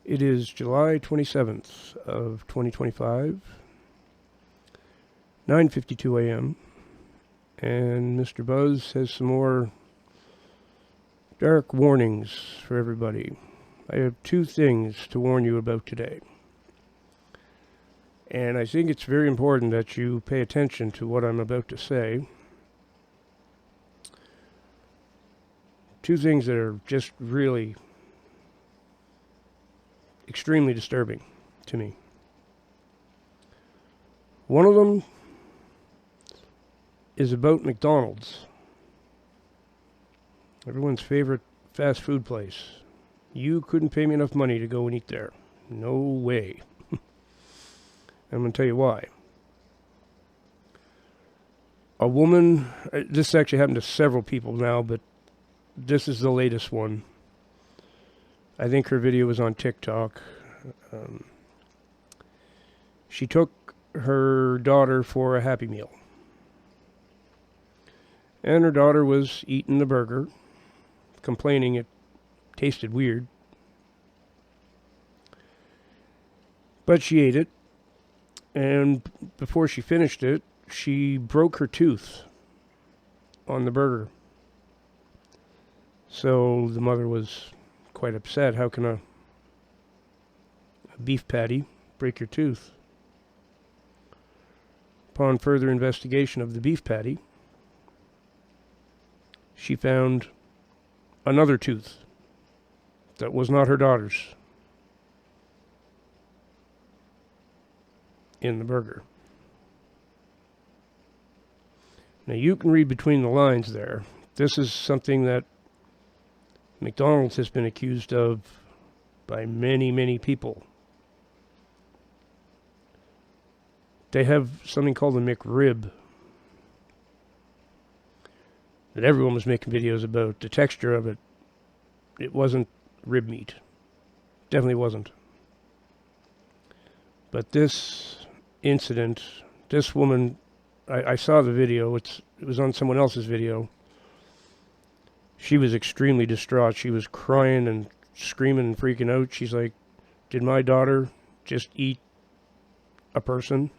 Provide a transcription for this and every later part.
It is July 27th of 2025, 9:52 a.m., and Mr. Buzz has some more dark warnings for everybody. I have two things to warn you about today. And I think it's very important that you pay attention to what I'm about to say. Two things that are just really extremely disturbing to me. One of them is about McDonald's, everyone's favorite fast food place. You couldn't pay me enough money to go and eat there. No way. I'm going to tell you why. A woman, this actually happened to several people now, but this is the latest one. I think her video was on TikTok. She took her daughter for a Happy Meal. And her daughter was eating the burger, complaining it tasted weird. But she ate it, and before she finished it, she broke her tooth on the burger. So the mother was quite upset. How can a beef patty break your tooth? Upon further investigation of the beef patty, she found another tooth that was not her daughter's in the burger. Now you can read between the lines there. This is something that McDonald's has been accused of by many, many people. They have something called the McRib that everyone was making videos about. The texture of it, it wasn't rib meat. Definitely wasn't. But this incident, this woman, I saw the video. It was on someone else's video. She was extremely distraught. She was crying and screaming and freaking out. She's like, did my daughter just eat a person?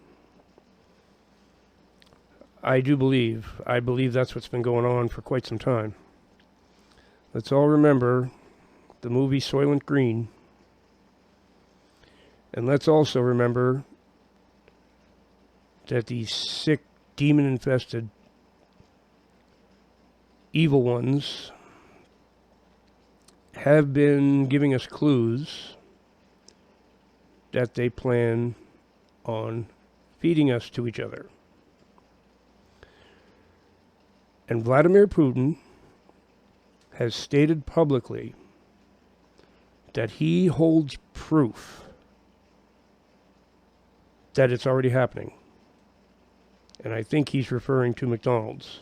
I believe that's what's been going on for quite some time. Let's all remember the movie Soylent Green. And let's also remember that these sick, demon-infested evil ones have been giving us clues that they plan on feeding us to each other. And Vladimir Putin has stated publicly that he holds proof that it's already happening. And I think he's referring to McDonald's.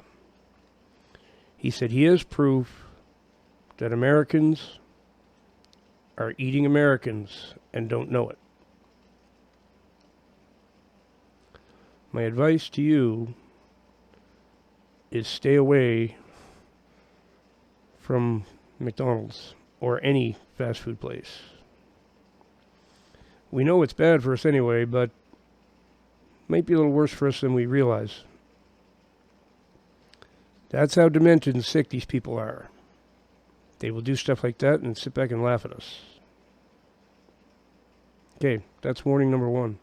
He said he has proof that Americans are eating Americans and don't know it. My advice to you is stay away from McDonald's or any fast food place. We know it's bad for us anyway, but it might be a little worse for us than we realize. That's how demented and sick these people are. They will do stuff like that and sit back and laugh at us. Okay, that's warning number one.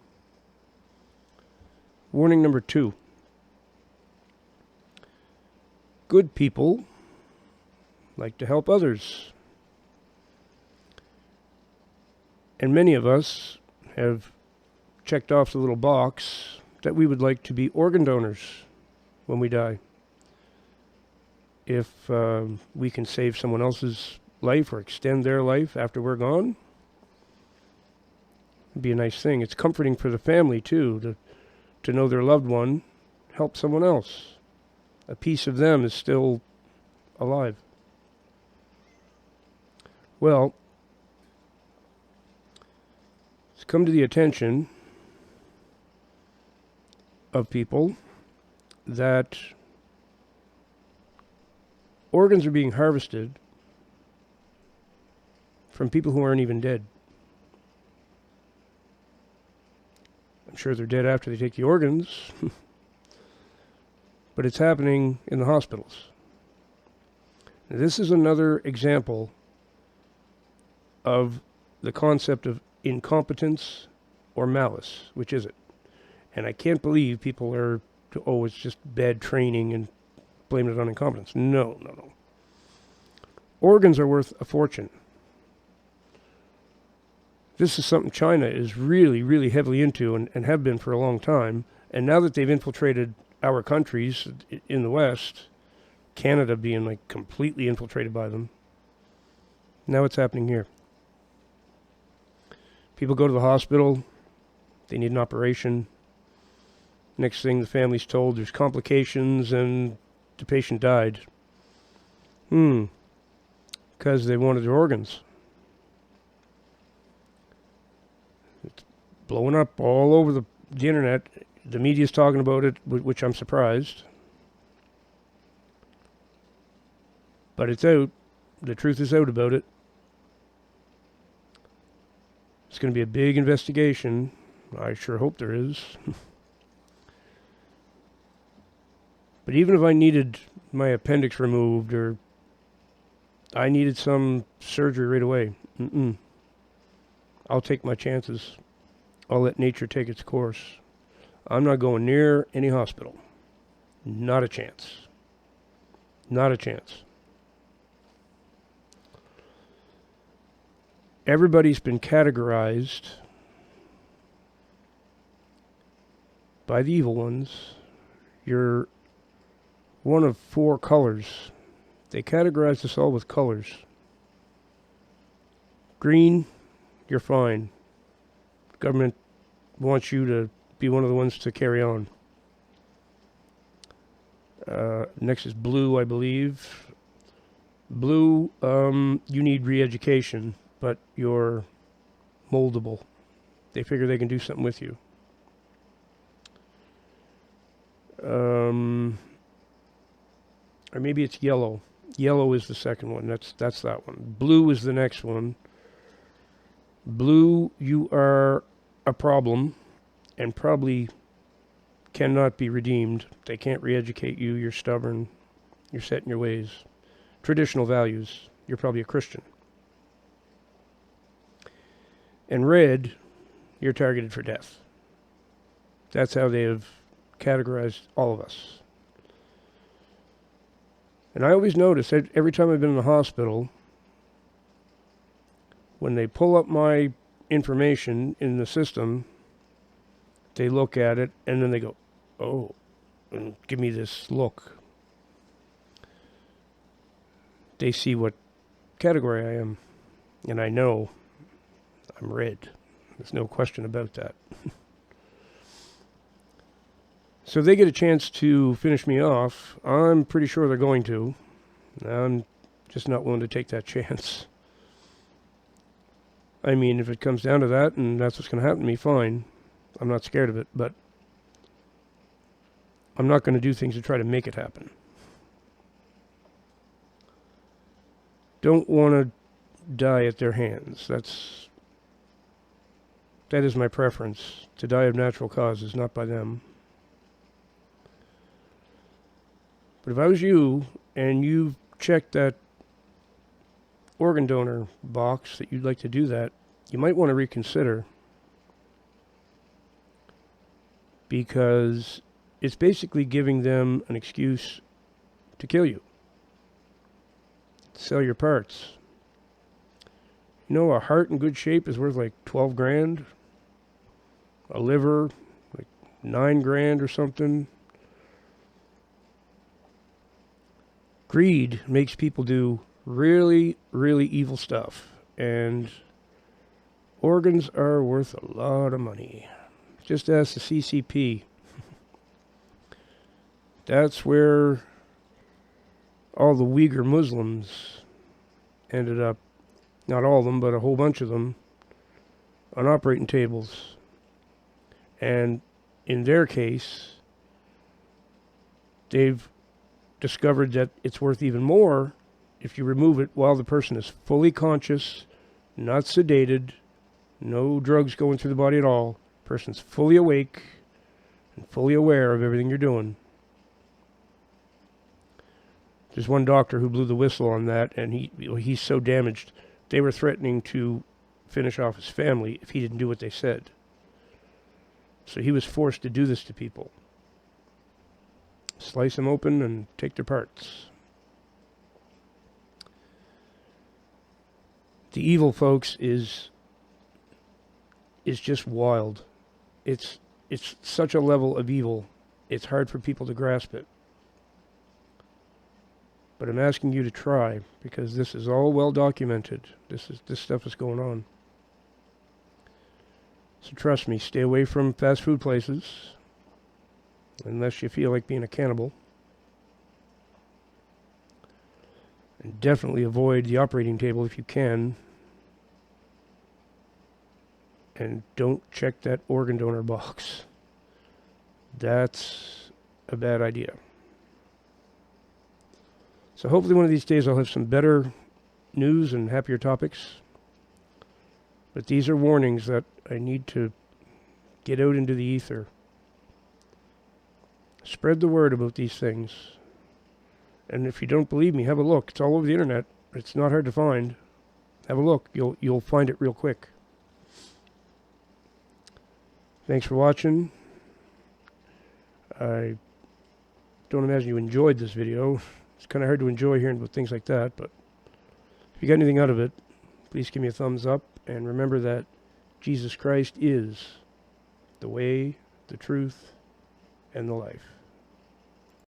Warning number two. Good people like to help others. And many of us have checked off the little box that we would like to be organ donors when we die. If we can save someone else's life or extend their life after we're gone, it'd be a nice thing. It's comforting for the family, too, to know their loved one helped someone else. A piece of them is still alive. Well, it's come to the attention of people that organs are being harvested from people who aren't even dead. I'm sure they're dead after they take the organs. But it's happening in the hospitals. This is another example of the concept of incompetence or malice. Which is it? And I can't believe people are, it's just bad training and blame it on incompetence. No. Organs are worth a fortune. This is something China is really, really heavily into and have been for a long time. And now that they've infiltrated our countries in the West, Canada being like completely infiltrated by them, now it's happening here. People go to the hospital, they need an operation. Next thing, the family's told there's complications and the patient died. Because they wanted their organs. It's blowing up all over the internet. The media's talking about it, which I'm surprised. But it's out. The truth is out about it. It's going to be a big investigation. I sure hope there is. But even if I needed my appendix removed or I needed some surgery right away, I'll take my chances. I'll let nature take its course. I'm not going near any hospital. Not a chance. Not a chance. Everybody's been categorized by the evil ones. You're one of 4 colors. They categorize us all with colors. Green, you're fine. Government wants you to be one of the ones to carry on. Next is blue, I believe. Blue, you need re-education, but you're moldable. They figure they can do something with you. Or maybe it's yellow. Yellow is the second one. That's that one. Blue is the next one. Blue, you are a problem and probably cannot be redeemed. They can't re-educate you. You're stubborn. You're set in your ways. Traditional values. You're probably a Christian. And red, you're targeted for death. That's how they have categorized all of us. And I always notice that every time I've been in the hospital, when they pull up my information in the system, they look at it and then they go, oh, and give me this look. They see what category I am, and I know I'm red. There's no question about that. So they get a chance to finish me off. I'm pretty sure they're going to. I'm just not willing to take that chance. I mean, if it comes down to that and that's what's going to happen to me, fine. I'm not scared of it, but I'm not going to do things to try to make it happen. Don't want to die at their hands. That is my preference, to die of natural causes, not by them. But if I was you, and you checked that organ donor box that you'd like to do that, you might want to reconsider. Because it's basically giving them an excuse to kill you. Sell your parts. You know, a heart in good shape is worth like 12 grand. A liver, like 9 grand or something. Greed makes people do really, really evil stuff. And organs are worth a lot of money. Just ask the CCP. That's where all the Uyghur Muslims ended up. Not all of them, but a whole bunch of them. On operating tables. And in their case, they've discovered that it's worth even more if you remove it while the person is fully conscious, not sedated, no drugs going through the body at all, Person's fully awake and fully aware of everything you're doing. There's one doctor who blew the whistle on that, and he's so damaged. They were threatening to finish off his family if he didn't do what they said. So he was forced to do this to people. Slice them open and take their parts. The evil, folks, is just wild. It's such a level of evil, it's hard for people to grasp it. But I'm asking you to try, because this is all well documented. This stuff is going on. So trust me, stay away from fast food places, unless you feel like being a cannibal. And definitely avoid the operating table if you can. And don't check that organ donor box. That's a bad idea. So hopefully one of these days I'll have some better news and happier topics. But these are warnings that I need to get out into the ether. Spread the word about these things. And if you don't believe me, have a look. It's all over the internet. It's not hard to find. Have a look. You'll find it real quick. Thanks for watching. I don't imagine you enjoyed this video. It's kind of hard to enjoy hearing about things like that, but if you got anything out of it, please give me a thumbs up, and remember that Jesus Christ is the way, the truth, and the life.